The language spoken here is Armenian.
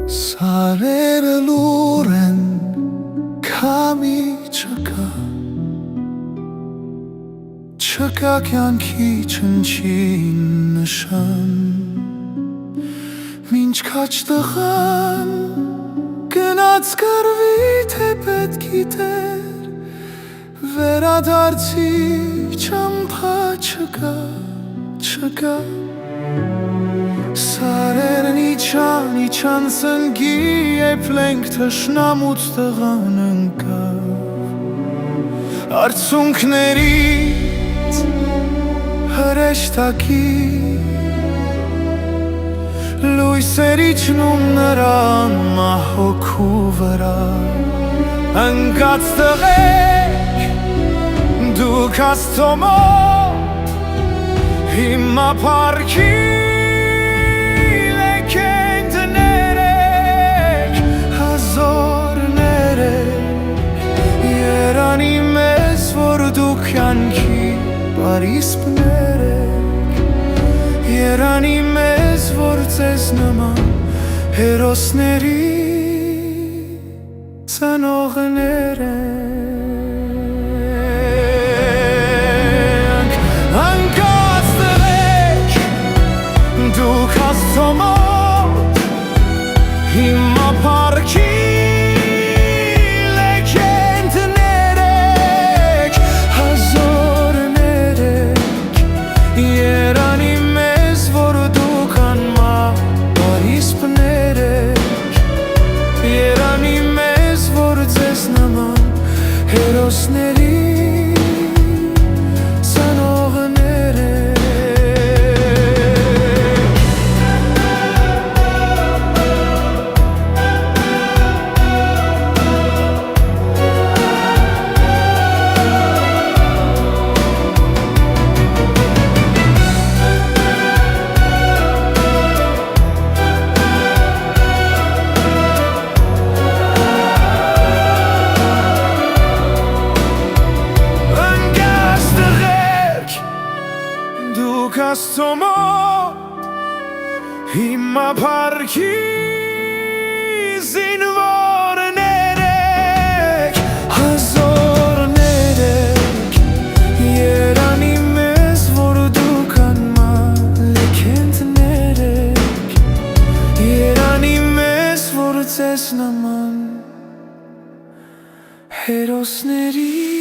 Սարերը լուր են, քամի չկա, չկա կյանքի չնչին նշան, մինչ քաչ տղան գնաց կռվի, թե պետք գիտեր, վերադարձի ճամփա չկա, չկա Սարերն իջան սնգի, եփլենք թշնամուց տղան ընկավ Արցունքներից հրեշտակի լույսեր իջնում նրան մահոքու վրա Ընկած տղեկ, դուք աստոմոտ հիմա պարքի Երանի մեզ, որ դուք կյանքի պարիսպներ եք Երանի մեզ, որ ձեզ նման հերոսների ծնողներ ենք Անկած տղեկ, դուք աստոմոտ հիմա պարքի Երանի մեզ, որ դուք անմահ պարիսպներ եք Երանի մեզ, որ ձեզ նման հերոսների ծնողներ Դուք աստոմոտ հիմա պարքի զինվորներ եք Հազորներ եք Երանի մեզ, որ դուք անմահ լեգենդներ եք Երանի մեզ, որ ձեզ նման հերոսների